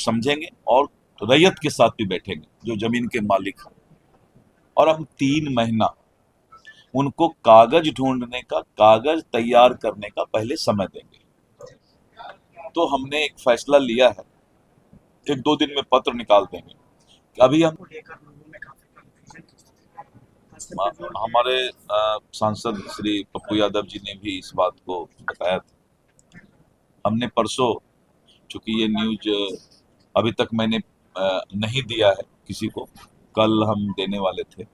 समझेंगे और रैयत के साथ भी बैठेंगे जो जमीन के मालिक हैं, और हम 3 महीना उनको कागज ढूंढने का, कागज तैयार करने का पहले समय देंगे। तो हमने एक फैसला लिया है, 1-2 दिन में पत्र निकाल देंगे। अभी हम हमारे सांसद श्री पप्पू यादव जी ने भी इस बात को बताया था। हमने परसों, चूंकि ये न्यूज अभी तक मैंने नहीं दिया है किसी को, कल हम देने वाले थे,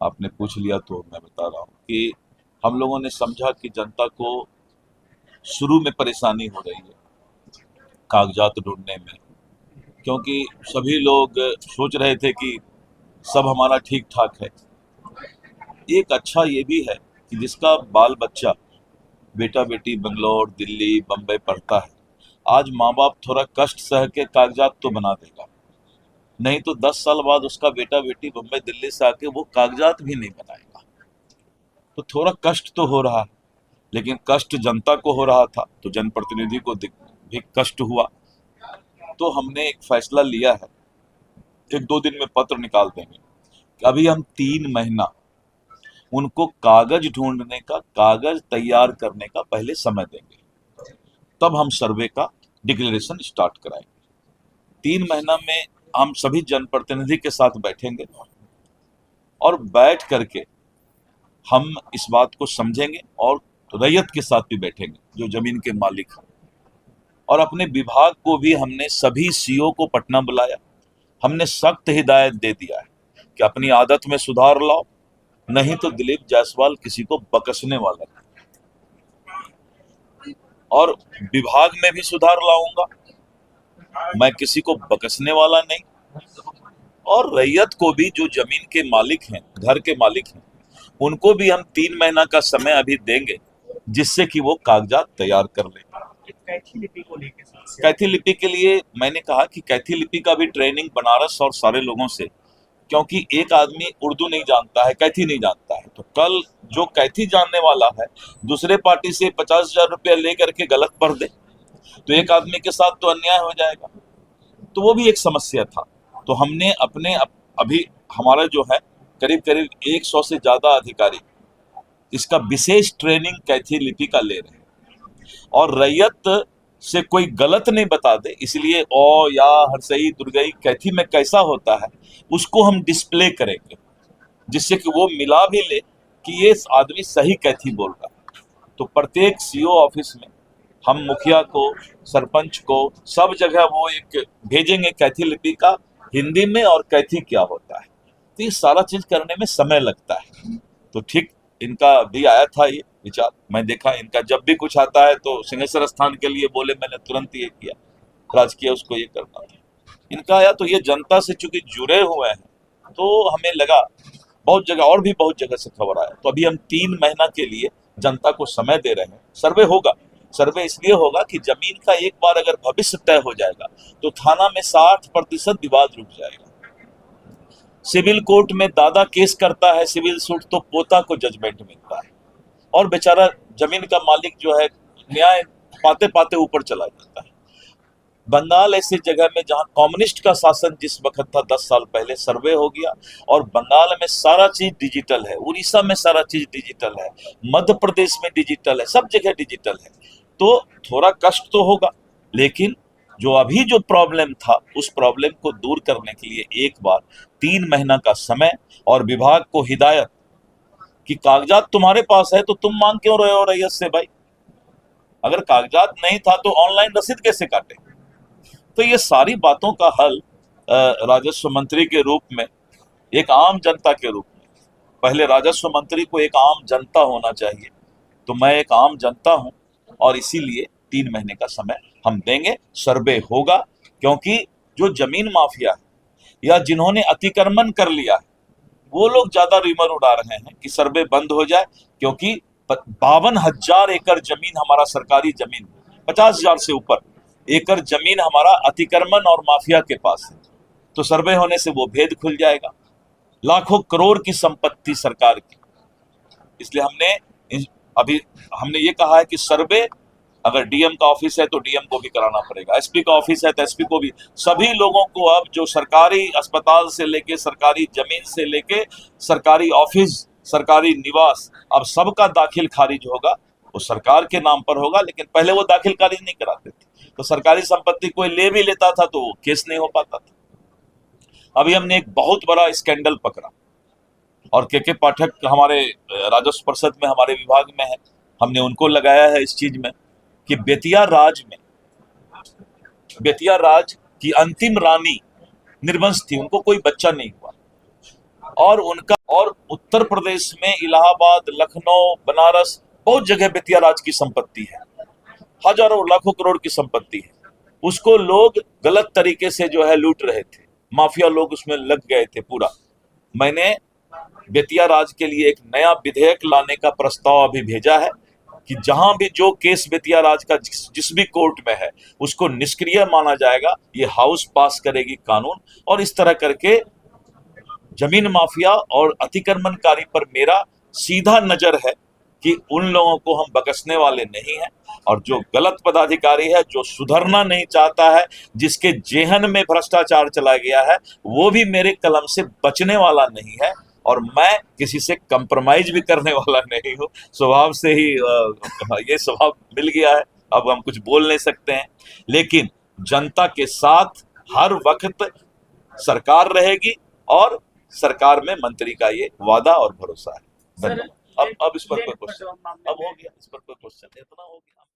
आपने पूछ लिया तो मैं बता रहा हूँ कि हम लोगों ने समझा कि जनता को शुरू में परेशानी हो रही है कागजात ढूंढने में, क्योंकि सभी लोग सोच रहे थे कि सब हमारा ठीक ठाक है। एक अच्छा ये भी है कि जिसका बाल बच्चा, बेटा बेटी बेंगलोर, दिल्ली, बम्बई पढ़ता है, आज माँ बाप थोड़ा कष्ट सह के कागजात तो बना देगा, नहीं तो 10 साल बाद उसका बेटा बेटी बम्बई दिल्ली से आके वो कागजात भी नहीं बनाएगा। तो थोड़ा कष्ट तो हो रहा है, लेकिन कष्ट जनता को हो रहा था तो जनप्रतिनिधि को भी कष्ट हुआ। तो हमने एक फैसला लिया है, 1-2 दिन में पत्र निकाल देंगे। अभी हम 3 महीना उनको कागज ढूंढने का, कागज तैयार करने का पहले समय देंगे, तब हम सर्वे का डिक्लेरेशन स्टार्ट कराएंगे। 3 महीना में हम सभी जनप्रतिनिधि के साथ बैठेंगे और बैठ करके हम इस बात को समझेंगे और रैयत के साथ भी बैठेंगे जो जमीन के मालिक हैं। और अपने विभाग को भी हमने सभी सीओ को पटना बुलाया, हमने सख्त हिदायत दे दिया है कि अपनी आदत में सुधार लाओ, नहीं तो दिलीप जायसवाल किसी को बकसने वाला है। और विभाग में भी सुधार लाऊंगा, मैं किसी को बकसने वाला नहीं। और रैयत को भी, जो जमीन के मालिक हैं, घर के मालिक हैं, उनको भी हम 3 महीना का समय अभी देंगे, जिससे कि वो कागजात तैयार कर ले। कैथी लिपि को लेकर, कैथी लिपि के लिए मैंने कहा कि कैथी लिपि का भी ट्रेनिंग बनारस और सारे लोगों से, क्योंकि एक आदमी उर्दू नहीं जानता है, कैथी नहीं जानता है, तो कल जो कैथी जानने वाला है दूसरे पार्टी से 50,000 रुपया लेकर के गलत पढ़ दे तो एक आदमी के साथ तो अन्याय हो जाएगा। तो वो भी एक समस्या था। तो हमने अभी हमारा जो है करीब करीब 100 से ज्यादा अधिकारी इसका विशेष ट्रेनिंग कैथी लिपि का ले रहे हैं, और रैयत से कोई गलत नहीं बता दे, इसलिए ओ या हरसई दुर्गई कैथी में कैसा होता है उसको हम डिस्प्ले करेंगे, जिससे कि वो मिला भी ले कि ये आदमी सही कैथी बोल रहा है। तो प्रत्येक सीओ ऑफिस में हम मुखिया को, सरपंच को, सब जगह वो एक भेजेंगे कैथी लिपि का हिंदी में और कैथी क्या होता है। तो ये सारा चीज करने में समय लगता है। तो ठीक इनका भी आया था ये विचार, मैं देखा इनका जब भी कुछ आता है तो सिंहेश्वर स्थान के लिए बोले, मैंने तुरंत ये किया, राजकीय उसको ये करना था। इनका आया तो ये जनता से चूंकि जुड़े हुए हैं तो हमें लगा, बहुत जगह और भी बहुत जगह से खबर आया। तो अभी हम 3 महीना के लिए जनता को समय दे रहे हैं। सर्वे होगा, सर्वे इसलिए होगा कि जमीन का एक बार अगर भविष्य तय हो जाएगा तो थाना में 60% विवाद रुक जाएगा। सिविल कोर्ट में दादा केस करता है सिविल सूट तो पोता को जजमेंट मिलता है, और बेचारा जमीन का मालिक जो है न्याय पाते पाते ऊपर चला जाता है। बंगाल ऐसी जगह में जहां कम्युनिस्ट का शासन जिस वक्त था 10 साल पहले, सर्वे हो गया और बंगाल में सारा चीज डिजिटल है, उड़ीसा में सारा चीज डिजिटल है, मध्य प्रदेश में डिजिटल है, सब जगह डिजिटल है। तो थोड़ा कष्ट तो होगा, लेकिन जो अभी जो प्रॉब्लम था उस प्रॉब्लम को दूर करने के लिए एक बार 3 महीना का समय और विभाग को हिदायत कि कागजात तुम्हारे पास है तो तुम मांग क्यों रहे हो रैयत से भाई? अगर कागजात नहीं था तो ऑनलाइन रसीद कैसे काटे? तो ये सारी बातों का हल राजस्व मंत्री के रूप में, एक आम जनता के रूप में, पहले राजस्व मंत्री को एक आम जनता होना चाहिए, तो मैं एक आम जनता हूं और इसीलिए 3 महीने का समय हम देंगे। सर्वे होगा, क्योंकि जो जमीन माफिया है या जिन्होंने अतिक्रमण कर लिया है वो लोग ज्यादा रिमर उड़ा रहे हैं कि सर्वे बंद हो जाए, क्योंकि 52,000 एकड़ जमीन हमारा सरकारी जमीन, 50,000 से ऊपर एकड़ जमीन हमारा अतिक्रमण और माफिया के पास है। तो सर्वे होने से वो भेद खुल जाएगा। लाखों करोड़ की संपत्ति सरकार की, इसलिए हमने ये कहा है कि सर्वे अगर डीएम का ऑफिस है तो डीएम को भी कराना पड़ेगा, एसपी का ऑफिस है तो एसपी को भी। सभी लोगों को अब जो सरकारी अस्पताल से लेके सरकारी जमीन से लेके सरकारी ऑफिस, सरकारी निवास, अब सबका दाखिल खारिज होगा। वो सरकार के नाम पर होगा, लेकिन पहले वो दाखिल खारिज नहीं कराते थे। तो सरकारी संपत्ति कोई ले भी लेता था तो केस नहीं हो पाता था। अभी हमने एक बहुत बड़ा स्कैंडल पकड़ा, और के पाठक हमारे राजस्व परिषद में हमारे विभाग में है, हमने उनको लगाया है इस चीज में कि बेतिया राज की अंतिम रानी निर्वंश थी, उनको कोई बच्चा नहीं हुआ, और उत्तर प्रदेश में इलाहाबाद, लखनऊ, बनारस, बहुत जगह बेतिया राज की संपत्ति है, हजारों लाखों करोड़ की संपत्ति है। उसको लोग गलत तरीके से जो है लूट रहे थे, माफिया लोग उसमें लग गए थे पूरा। मैंने बेतिया राज के लिए एक नया विधेयक लाने का प्रस्ताव अभी भेजा है कि जहां भी जो केस बेतिया राज का जिस भी कोर्ट में है उसको निष्क्रिय माना जाएगा। ये हाउस पास करेगी कानून, और इस तरह करके जमीन माफिया और अतिक्रमणकारी पर मेरा सीधा नजर है कि उन लोगों को हम बख्शने वाले नहीं हैं। और जो गलत पदाधिकारी है, जो सुधरना नहीं चाहता है, जिसके जेहन में भ्रष्टाचार चला गया है, वो भी मेरे कलम से बचने वाला नहीं है। और मैं किसी से कंप्रोमाइज भी करने वाला नहीं हूँ। स्वभाव से ही ये स्वभाव मिल गया है, अब हम कुछ बोल नहीं सकते हैं। लेकिन जनता के साथ हर वक्त सरकार रहेगी, और सरकार में मंत्री का ये वादा और भरोसा है। धन्यवाद। अब इस पर कोई क्वेश्चन, अब हो गया, इस पर कोई क्वेश्चन, इतना हो गया।